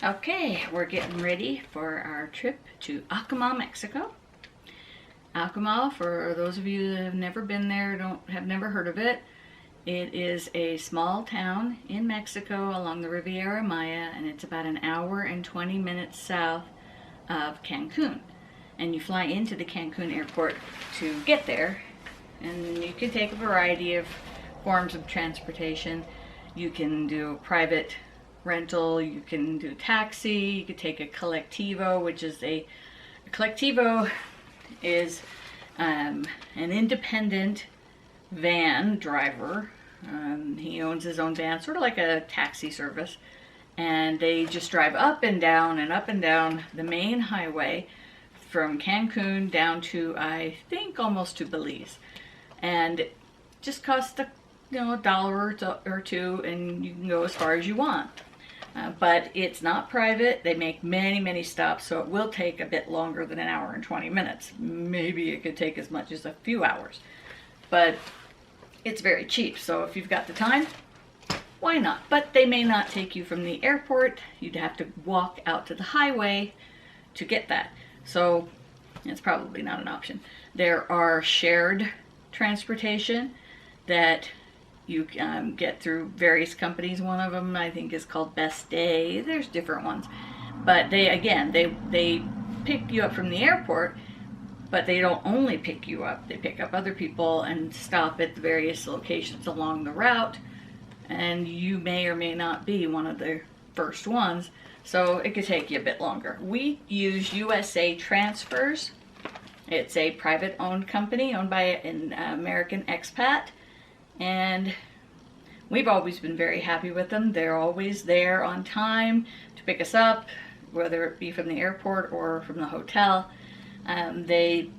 Okay, we're getting ready for our trip to Akumal, Mexico. Akumal, for those of you that have never been there, have never heard of it, it is a small town in Mexico along the Riviera Maya, and it's about an hour and 20 minutes south of Cancun. And you fly into the Cancun airport to get there, and you can take a variety of forms of transportation. You can do private rental, you can do taxi, you could take a collectivo, which is a collectivo is an independent van driver. He owns his own van, sort of like a taxi service, and they just drive up and down and up and down the main highway from Cancun down to, I think, almost to Belize, and it just costs a dollar or two, and you can go as far as you want. But it's not private. They make many stops, so it will take a bit longer than an hour and 20 minutes. Maybe it could take as much as a few hours. But it's very cheap, so if you've got the time, why not? But they may not take you from the airport. You'd have to walk out to the highway to get that. So it's probably not an option. There are shared transportation that you get through various companies. One of them, I think, is called Best Day. There's different ones. But they pick you up from the airport, but they don't only pick you up. They pick up other people and stop at the various locations along the route. And you may or may not be one of the first ones. So it could take you a bit longer. We use USA Transfers. It's a private owned company owned by an American expat. And we've always been very happy with them. They're always there on time to pick us up, whether it be from the airport or from the hotel. They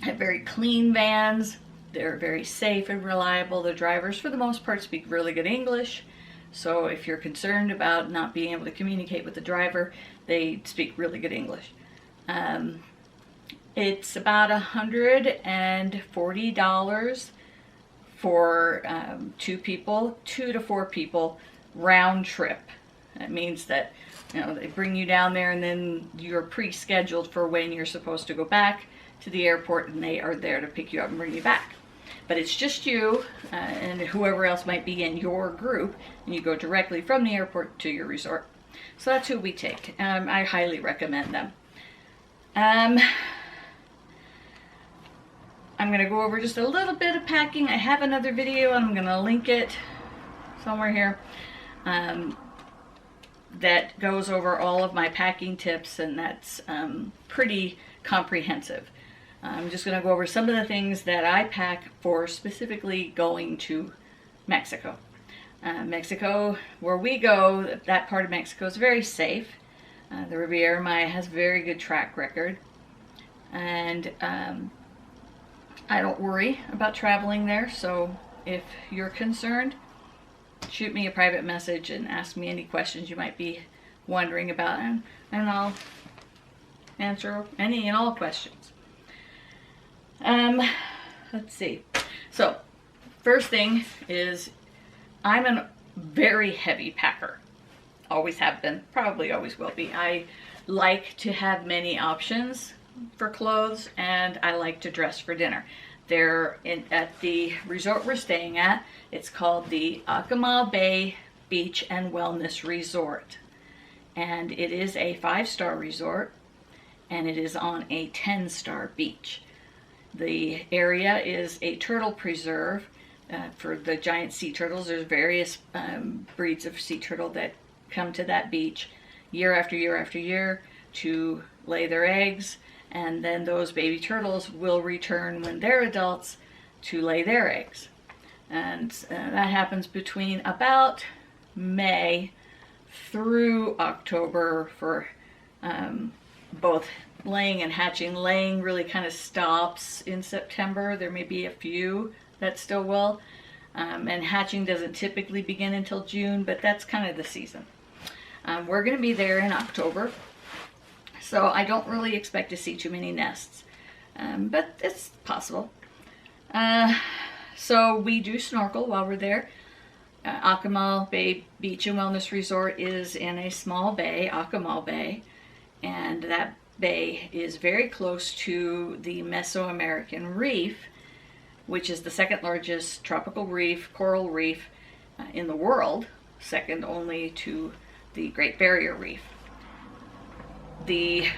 have very clean vans. They're very safe and reliable. The drivers, for the most part, speak really good English. So if you're concerned about not being able to communicate with the driver, they speak really good English. It's about $140 for 2 to 4 people, round trip. That means that they bring you down there, and then you're pre-scheduled for when you're supposed to go back to the airport, and they are there to pick you up and bring you back. But it's just you and whoever else might be in your group, and you go directly from the airport to your resort. So that's who we take. I highly recommend them. I'm going to go over just a little bit of packing. I have another video, and I'm going to link it somewhere here, that goes over all of my packing tips, and that's pretty comprehensive. I'm just going to go over some of the things that I pack for specifically going to Mexico. Mexico, where we go, that part of Mexico is very safe. The Riviera Maya has a very good track record, and I don't worry about traveling there. So if you're concerned, shoot me a private message and ask me any questions you might be wondering about, and I'll answer any and all questions. Let's see. So first thing is, I'm a very heavy packer. Always have been, probably always will be. I like to have many options for clothes, and I like to dress for dinner. They're at the resort we're staying at. It's called the Akumal Bay Beach and Wellness Resort, and it is a 5-star resort, and it is on a 10-star beach. The area is a turtle preserve for the giant sea turtles. There's various breeds of sea turtle that come to that beach year after year after year to lay their eggs, and then those baby turtles will return when they're adults to lay their eggs. And that happens between about May through October for both laying and hatching. Laying really kind of stops in September. There may be a few that still will. And hatching doesn't typically begin until June, but that's kind of the season. We're going to be there in October, so I don't really expect to see too many nests, but it's possible. So we do snorkel while we're there. Akumal Bay Beach and Wellness Resort is in a small bay, Akumal Bay, and that bay is very close to the Mesoamerican Reef, which is the second largest tropical reef, coral reef in the world, second only to the Great Barrier Reef. The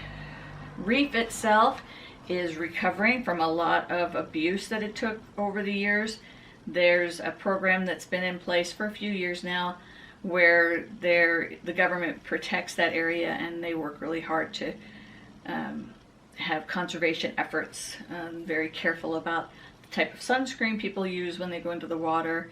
reef itself is recovering from a lot of abuse that it took over the years. There's a program that's been in place for a few years now where the government protects that area, and they work really hard to have conservation efforts, very careful about the type of sunscreen people use when they go into the water.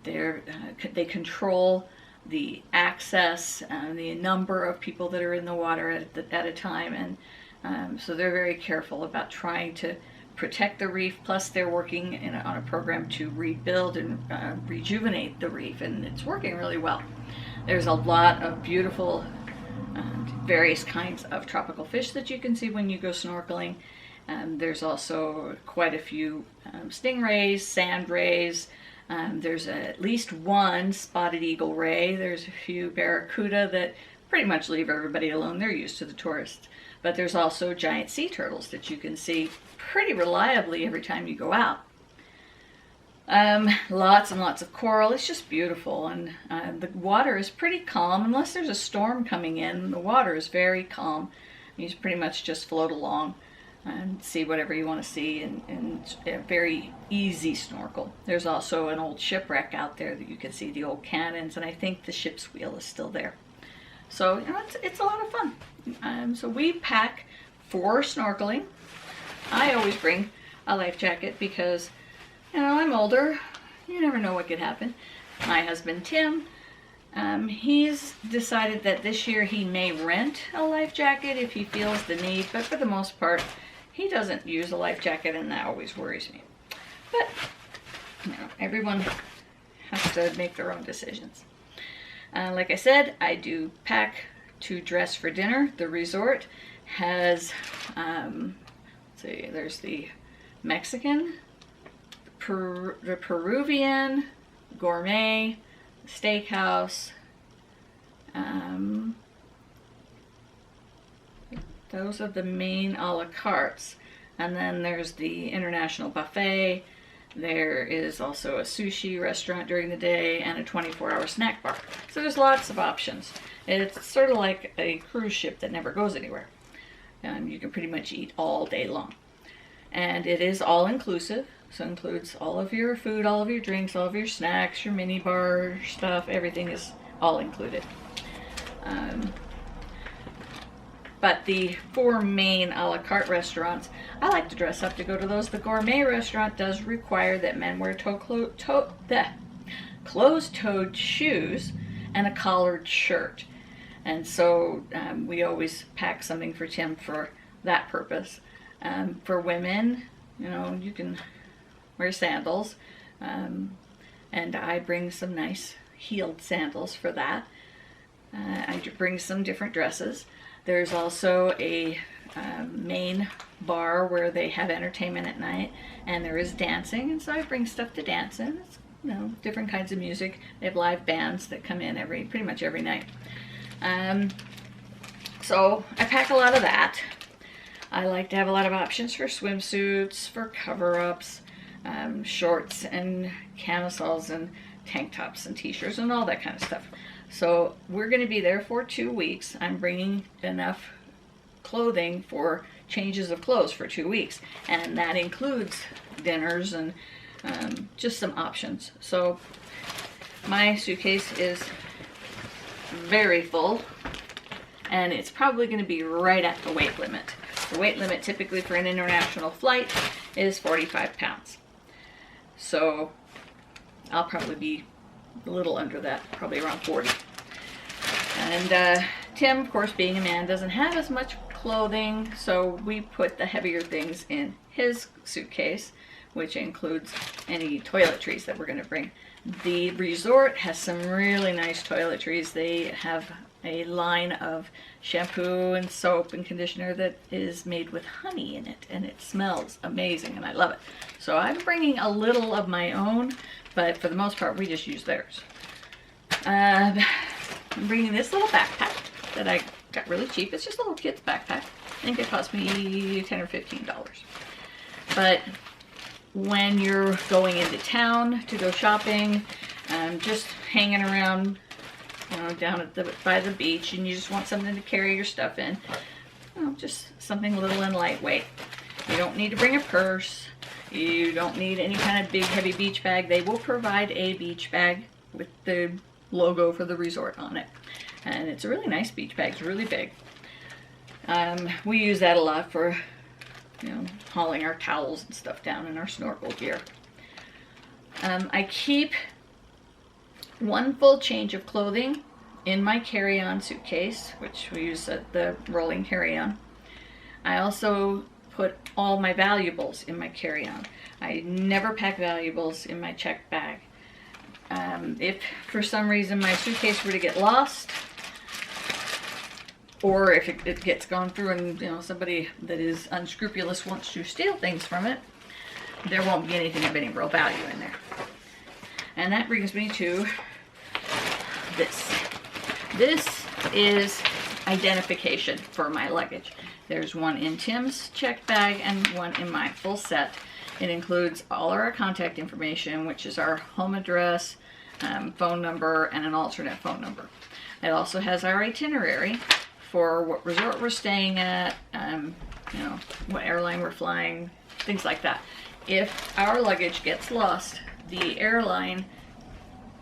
They control the access and the number of people that are in the water at a time, and so they're very careful about trying to protect the reef. Plus they're working on a program to rebuild and rejuvenate the reef, and it's working really well. There's a lot of beautiful various kinds of tropical fish that you can see when you go snorkeling. There's also quite a few stingrays, sand rays. There's at least one spotted eagle ray. There's a few barracuda that pretty much leave everybody alone. They're used to the tourists. But there's also giant sea turtles that you can see pretty reliably every time you go out. Lots and lots of coral. It's just beautiful, and the water is pretty calm. Unless there's a storm coming in, the water is very calm. You pretty much just float along and see whatever you want to see, and a very easy snorkel. There's also an old shipwreck out there that you can see the old cannons, and I think the ship's wheel is still there. So you know, it's a lot of fun. So we pack for snorkeling. I always bring a life jacket because, you know, I'm older. You never know what could happen. My husband Tim, he's decided that this year he may rent a life jacket if he feels the need, but for the most part, he doesn't use a life jacket, and that always worries me. But, you know, everyone has to make their own decisions. Like I said, I do pack to dress for dinner. The resort has, let's see, there's the Mexican, the Peruvian, gourmet, steakhouse. Those are the main a la cartes. And then there's the international buffet. There is also a sushi restaurant during the day and a 24-hour snack bar. So there's lots of options. It's sort of like a cruise ship that never goes anywhere. You can pretty much eat all day long. And it is all inclusive, so it includes all of your food, all of your drinks, all of your snacks, your mini bar stuff. Everything is all included. But the four main a la carte restaurants, I like to dress up to go to those. The gourmet restaurant does require that men wear closed-toed shoes and a collared shirt. And so we always pack something for Tim for that purpose. For women, you know, you can wear sandals. And I bring some nice heeled sandals for that. I bring some different dresses. There's also a main bar where they have entertainment at night, and there is dancing, and so I bring stuff to dance in. It's, you know, different kinds of music. They have live bands that come in pretty much every night. So I pack a lot of that. I like to have a lot of options for swimsuits, for cover-ups, shorts and camisoles and tank tops and t-shirts and all that kind of stuff. So we're going to be there for 2 weeks. I'm bringing enough clothing for changes of clothes for 2 weeks, and that includes dinners and just some options. So my suitcase is very full, and it's probably going to be right at the weight limit. The weight limit typically for an international flight is 45 pounds. So I'll probably be a little under that, probably around 40. And Tim, of course, being a man, doesn't have as much clothing, so we put the heavier things in his suitcase, which includes any toiletries that we're going to bring. The resort has some really nice toiletries. They have a line of shampoo and soap and conditioner that is made with honey in it, and it smells amazing and I love it. So I'm bringing a little of my own, but for the most part we just use theirs. I'm bringing this little backpack that I got really cheap. It's just a little kid's backpack. I think it cost me $10 or $15. But when you're going into town to go shopping, just hanging around, you know, down at by the beach, and you just want something to carry your stuff in, you know, just something little and lightweight. You don't need to bring a purse. You don't need any kind of big heavy beach bag. They will provide a beach bag with the logo for the resort on it, and it's a really nice beach bag. It's really big. We use that a lot for, you know, hauling our towels and stuff down in our snorkel gear. I keep one full change of clothing in my carry-on suitcase, which we use at the rolling carry-on. I also put all my valuables in my carry-on. I never pack valuables in my checked bag. If for some reason my suitcase were to get lost, or if it gets gone through and, you know, somebody that is unscrupulous wants to steal things from it, there won't be anything of any real value in there. And that brings me to this. This is identification for my luggage. There's one in Tim's checked bag and one in my full set. It includes all our contact information, which is our home address, phone number, and an alternate phone number. It also has our itinerary for what resort we're staying at, you know, what airline we're flying, things like that. If our luggage gets lost, the airline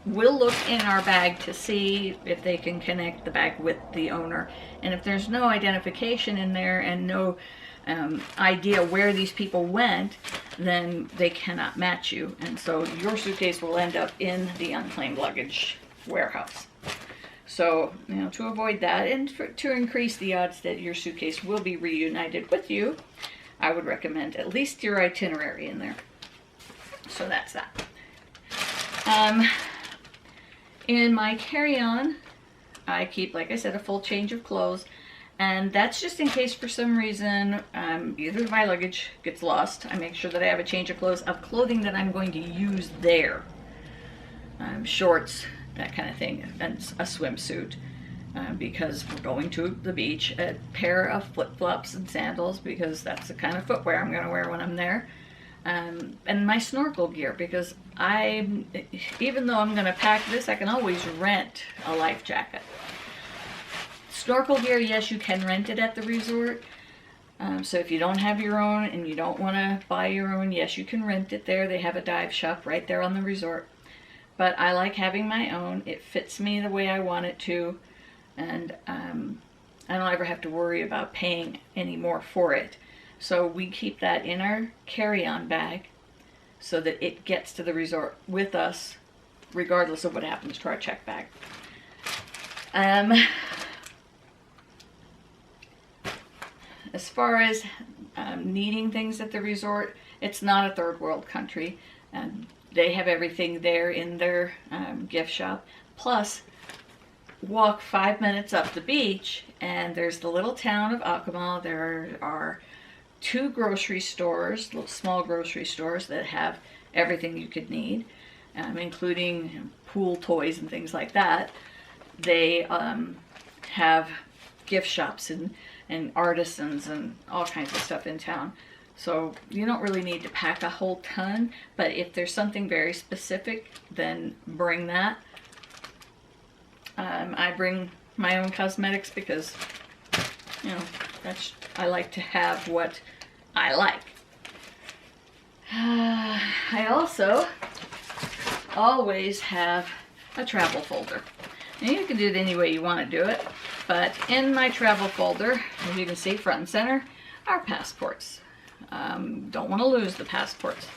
will look in our bag to see if they can connect the bag with the owner. And if there's no identification in there and no idea where these people went, then they cannot match you. And so your suitcase will end up in the unclaimed luggage warehouse. So, you know, to avoid that and to increase the odds that your suitcase will be reunited with you, I would recommend at least your itinerary in there. So that's that. In my carry-on, I keep, like I said, a full change of clothes, and that's just in case for some reason either my luggage gets lost. I make sure that I have a change of clothing that I'm going to use there. Shorts, that kind of thing, and a swimsuit, because we're going to the beach. A pair of flip-flops and sandals, because that's the kind of footwear I'm going to wear when I'm there. And my snorkel gear, because even though I'm going to pack this, I can always rent a life jacket. Snorkel gear, yes, you can rent it at the resort. So if you don't have your own and you don't want to buy your own, yes, you can rent it there. They have a dive shop right there on the resort. But I like having my own. It fits me the way I want it to, and I don't ever have to worry about paying any more for it. So we keep that in our carry-on bag so that it gets to the resort with us regardless of what happens to our check bag. As far as needing things at the resort, it's not a third world country. They have everything there in their gift shop. Plus, walk 5 minutes up the beach and there's the little town of Akumal. There are 2 grocery stores, little small grocery stores that have everything you could need, including pool toys and things like that. They have gift shops and artisans and all kinds of stuff in town. So you don't really need to pack a whole ton, but if there's something very specific, then bring that. I bring my own cosmetics because, you know, I like to have what I like. I also always have a travel folder. And you can do it any way you want to do it, but in my travel folder, as you can see front and center, are passports. Don't want to lose the passports.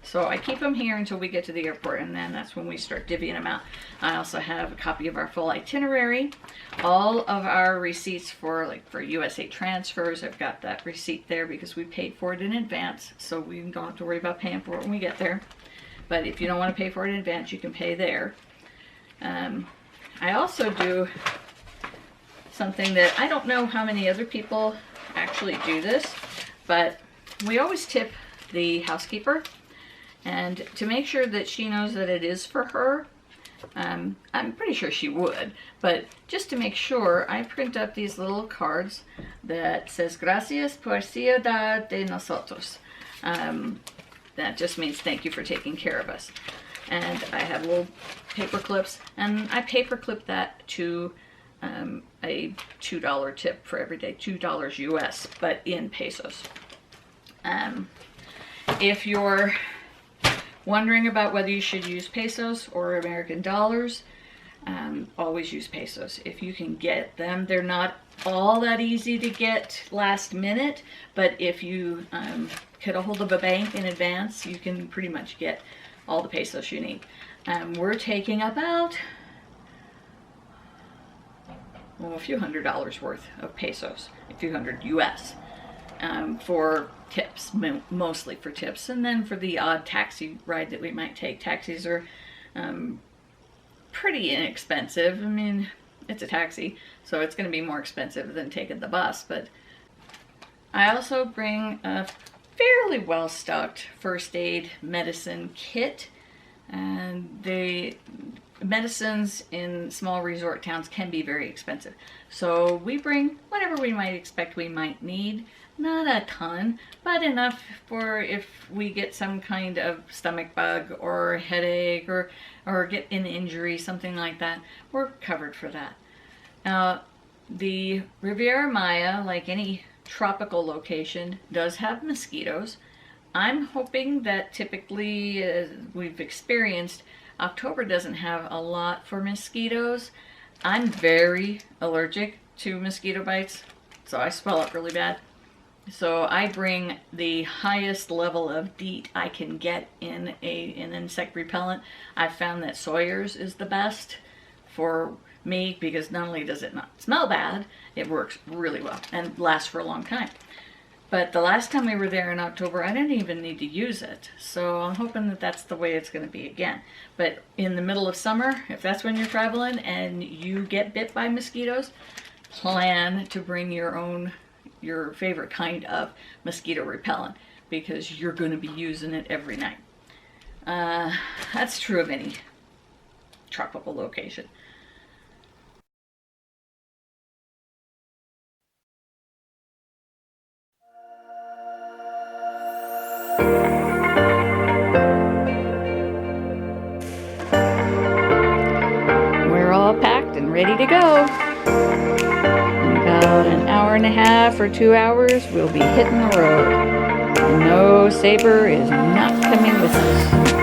So I keep them here until we get to the airport, and then that's when we start divvying them out. I also have a copy of our full itinerary, all of our receipts for USA transfers. I've got that receipt there because we paid for it in advance, so we don't have to worry about paying for it when we get there. But if you don't want to pay for it in advance, you can pay there. I also do something that I don't know how many other people actually do this, but we always tip the housekeeper, and to make sure that she knows that it is for her, I'm pretty sure she would, but just to make sure, I print up these little cards that says gracias por cuidar de nosotros. That just means thank you for taking care of us. And I have little paper clips, and I paper clip that to a $2 tip for every day, $2 US, but in pesos. If you're wondering about whether you should use pesos or American dollars, always use pesos. If you can get them, they're not all that easy to get last minute, but if you get a hold of a bank in advance, you can pretty much get all the pesos you need. We're taking about a few $100s worth of pesos, a few hundred US, for tips, mostly for tips, and then for the odd taxi ride that we might take. Taxis are pretty inexpensive. I mean, it's a taxi, so it's going to be more expensive than taking the bus, but I also bring a fairly well-stocked first aid medicine kit, and the medicines in small resort towns can be very expensive. So we bring whatever we might expect we might need. Not a ton, but enough for if we get some kind of stomach bug or headache or get an injury, something like that, we're covered for that. Now, the Riviera Maya, like any tropical location, does have mosquitoes. I'm hoping that typically, as we've experienced, October doesn't have a lot for mosquitoes. I'm very allergic to mosquito bites, so I swell up really bad. So I bring the highest level of DEET I can get in an insect repellent. I've found that Sawyer's is the best for me because not only does it not smell bad, it works really well and lasts for a long time. But the last time we were there in October, I didn't even need to use it. So I'm hoping that that's the way it's going to be again. But in the middle of summer, if that's when you're traveling and you get bit by mosquitoes, plan to bring your favorite kind of mosquito repellent, because you're going to be using it every night. That's true of any tropical location. We're all packed and ready to go. In about an hour and a half or 2 hours, we'll be hitting the road. No, Saber is not coming with us.